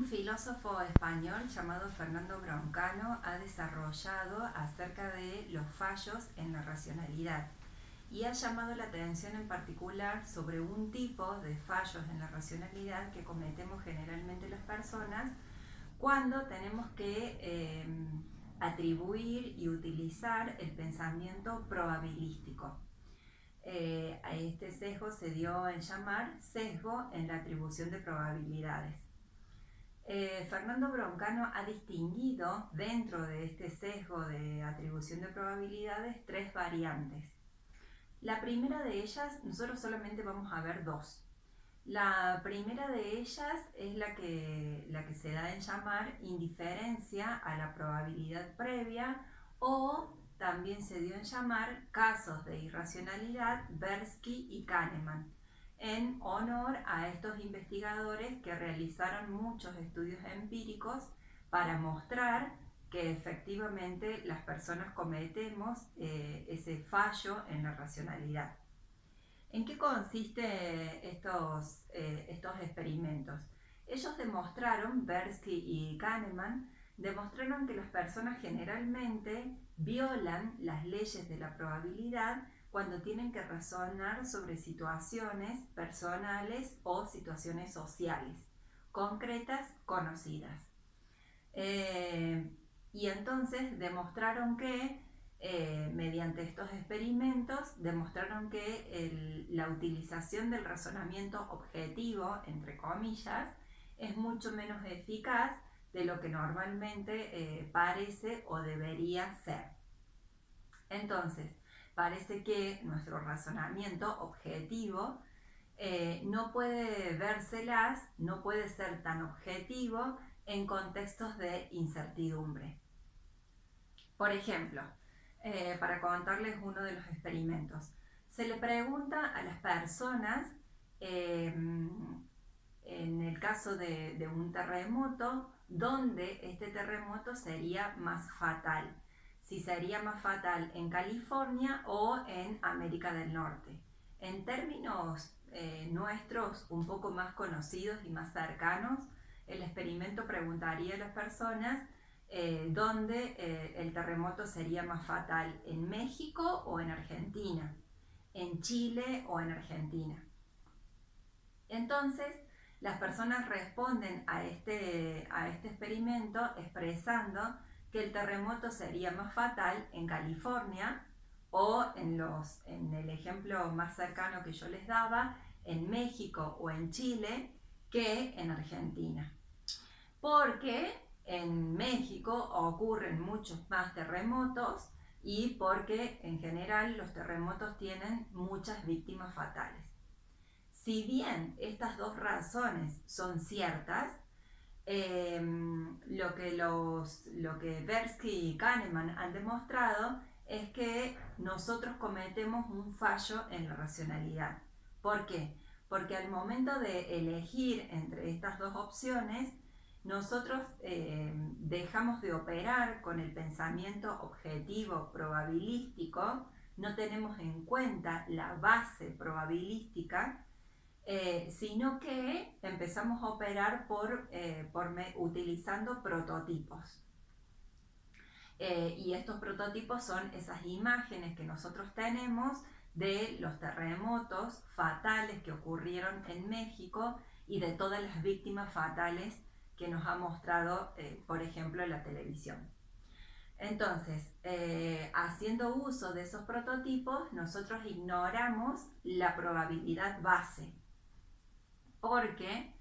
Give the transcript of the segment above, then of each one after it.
filósofo español llamado Fernando Broncano ha desarrollado acerca de los fallos en la racionalidad y ha llamado la atención en particular sobre un tipo de fallos en la racionalidad que cometemos generalmente las personas cuando tenemos que atribuir y utilizar el pensamiento probabilístico. A este sesgo se dio en llamar sesgo en la atribución de probabilidades. Fernando Broncano ha distinguido dentro de este sesgo de atribución de probabilidades tres variantes. La primera de ellas, nosotros solamente vamos a ver dos. La primera de ellas es la que se da en llamar indiferencia a la probabilidad previa, o también se dio en llamar casos de irracionalidad Tversky y Kahneman, en honor a estos investigadores que realizaron muchos estudios empíricos para mostrar que efectivamente las personas cometemos ese fallo en la racionalidad. ¿En qué consisten estos experimentos? Ellos demostraron, Tversky y Kahneman, demostraron que las personas generalmente violan las leyes de la probabilidad cuando tienen que razonar sobre situaciones personales o situaciones sociales, concretas, conocidas. Y entonces demostraron que mediante estos experimentos demostraron que la utilización del razonamiento objetivo, entre comillas, es mucho menos eficaz de lo que normalmente parece o debería ser. Entonces, parece que nuestro razonamiento objetivo no puede vérselas, no puede ser tan objetivo en contextos de incertidumbre. Por ejemplo, para contarles uno de los experimentos, se le pregunta a las personas, en el caso de un terremoto, dónde este terremoto sería más fatal. Si sería más fatal en California o en América del Norte. En términos nuestros, un poco más conocidos y más cercanos, el experimento preguntaría a las personas dónde el terremoto sería más fatal, en México o en Argentina, en Chile o en Argentina. Entonces, las personas responden a este experimento expresando que el terremoto sería más fatal en California o en el ejemplo más cercano que yo les daba, en México o en Chile, que en Argentina. Porque en México ocurren muchos más terremotos y porque en general los terremotos tienen muchas víctimas fatales. Si bien estas dos razones son ciertas, lo que Tversky y Kahneman han demostrado es que nosotros cometemos un fallo en la racionalidad. ¿Por qué? Porque al momento de elegir entre estas dos opciones, nosotros dejamos de operar con el pensamiento objetivo probabilístico, no tenemos en cuenta la base probabilística, sino que empezamos a operar utilizando prototipos. Y estos prototipos son esas imágenes que nosotros tenemos de los terremotos fatales que ocurrieron en México y de todas las víctimas fatales que nos ha mostrado, por ejemplo, la televisión. Entonces, haciendo uso de esos prototipos, nosotros ignoramos la probabilidad base. Porque,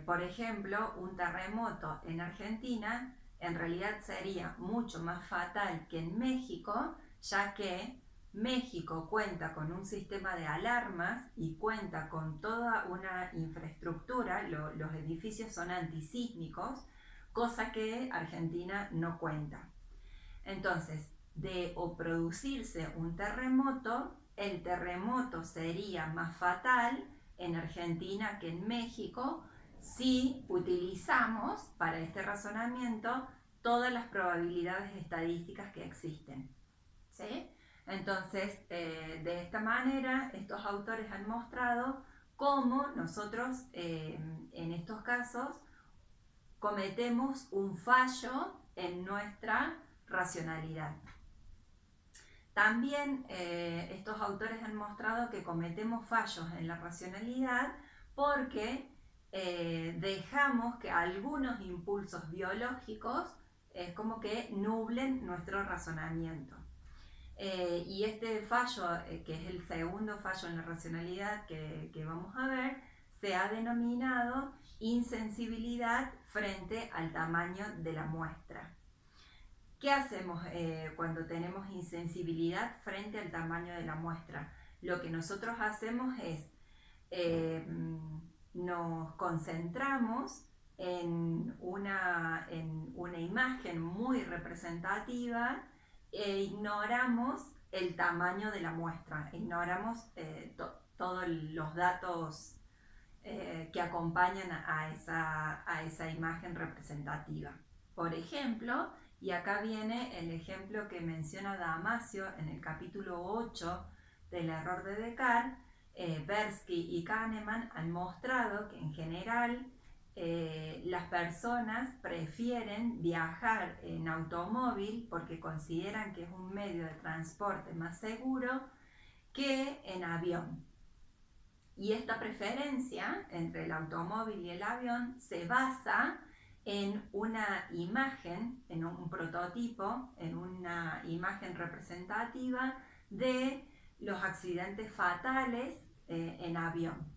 por ejemplo, un terremoto en Argentina en realidad sería mucho más fatal que en México, ya que México cuenta con un sistema de alarmas y cuenta con toda una infraestructura, los edificios son antisísmicos, cosa que Argentina no cuenta. Entonces, de producirse un terremoto, el terremoto sería más fatal en Argentina que en México si utilizamos para este razonamiento todas las probabilidades estadísticas que existen. ¿Sí? Entonces, de esta manera, estos autores han mostrado cómo nosotros en estos casos cometemos un fallo en nuestra racionalidad. También estos autores han mostrado que cometemos fallos en la racionalidad porque dejamos que algunos impulsos biológicos como que nublen nuestro razonamiento. Y este fallo, que es el segundo fallo en la racionalidad que vamos a ver, se ha denominado insensibilidad frente al tamaño de la muestra. ¿Qué hacemos cuando tenemos insensibilidad frente al tamaño de la muestra? Lo que nosotros hacemos es, nos concentramos en una imagen muy representativa e ignoramos el tamaño de la muestra, ignoramos todos los datos que acompañan a esa imagen representativa. Por ejemplo, y acá viene el ejemplo que menciona Damasio en el capítulo 8 del error de Descartes. Tversky y Kahneman han mostrado que en general las personas prefieren viajar en automóvil porque consideran que es un medio de transporte más seguro que en avión. Y esta preferencia entre el automóvil y el avión se basa en una imagen, en un prototipo, en una imagen representativa de los accidentes fatales en avión.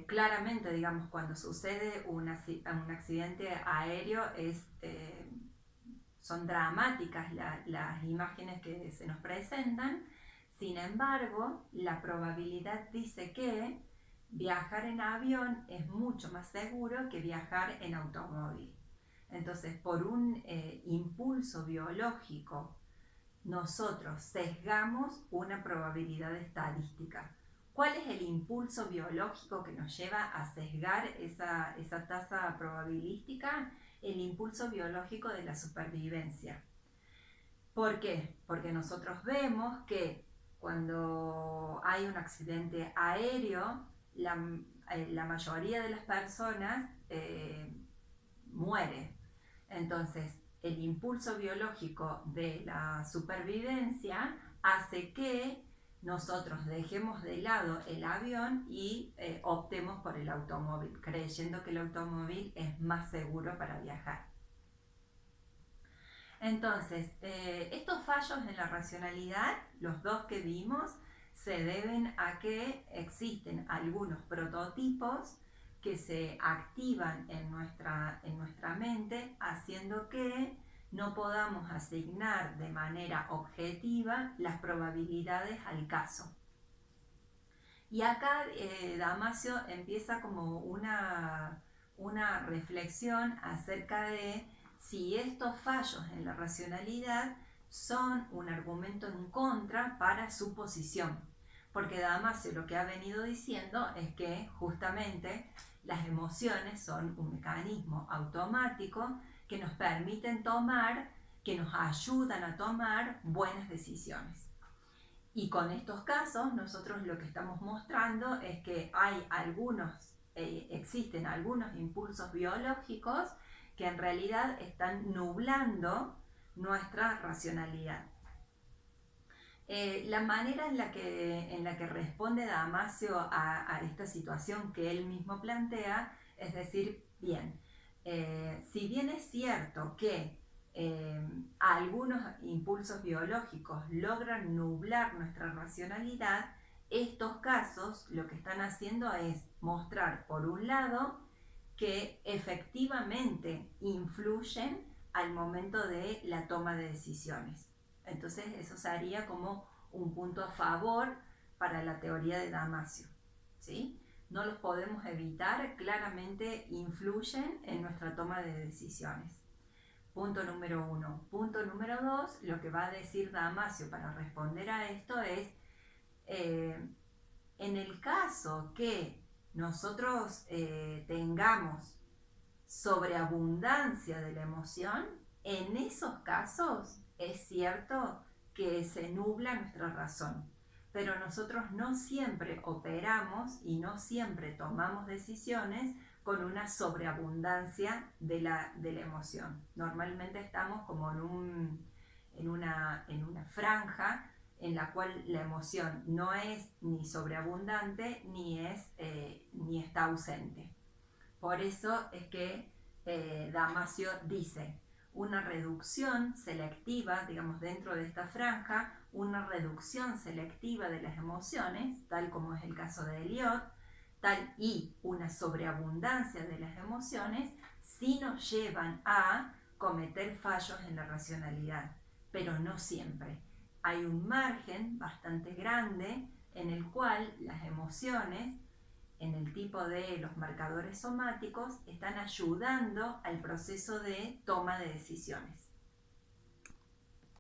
Claramente, digamos, cuando sucede un accidente aéreo son dramáticas las imágenes que se nos presentan. Sin embargo, la probabilidad dice que viajar en avión es mucho más seguro que viajar en automóvil. Entonces, por un impulso biológico, nosotros sesgamos una probabilidad estadística. ¿Cuál es el impulso biológico que nos lleva a sesgar esa tasa probabilística? El impulso biológico de la supervivencia. ¿Por qué? Porque nosotros vemos que cuando hay un accidente aéreo, la mayoría de las personas muere. Entonces, el impulso biológico de la supervivencia hace que nosotros dejemos de lado el avión y optemos por el automóvil, creyendo que el automóvil es más seguro para viajar. Entonces, estos fallos en la racionalidad, los dos que vimos, se deben a que existen algunos prototipos que se activan en nuestra mente, haciendo que no podamos asignar de manera objetiva las probabilidades al caso. Y acá Damasio empieza como una reflexión acerca de si estos fallos en la racionalidad son un argumento en contra para su posición. Porque Damasio lo que ha venido diciendo es que justamente las emociones son un mecanismo automático que nos permiten tomar, que nos ayudan a tomar buenas decisiones. Y con estos casos nosotros lo que estamos mostrando es que existen algunos impulsos biológicos que en realidad están nublando nuestra racionalidad. La manera en la que responde Damasio a esta situación que él mismo plantea es decir, bien, si bien es cierto que algunos impulsos biológicos logran nublar nuestra racionalidad, estos casos lo que están haciendo es mostrar, por un lado, que efectivamente influyen al momento de la toma de decisiones. Entonces eso sería como un punto a favor para la teoría de Damasio, ¿sí? No los podemos evitar, claramente influyen en nuestra toma de decisiones. Punto número 1. Punto número 2, lo que va a decir Damasio para responder a esto es, en el caso que nosotros tengamos sobreabundancia de la emoción, en esos casos es cierto que se nubla nuestra razón, pero nosotros no siempre operamos y no siempre tomamos decisiones con una sobreabundancia de la emoción. Normalmente estamos como en una franja en la cual la emoción no es ni sobreabundante ni está ausente. Por eso es que Damasio dice, una reducción selectiva, digamos dentro de esta franja, una reducción selectiva de las emociones, tal como es el caso de Eliot, y una sobreabundancia de las emociones, sí nos llevan a cometer fallos en la racionalidad, pero no siempre. Hay un margen bastante grande en el cual las emociones, en el tipo de los marcadores somáticos, están ayudando al proceso de toma de decisiones.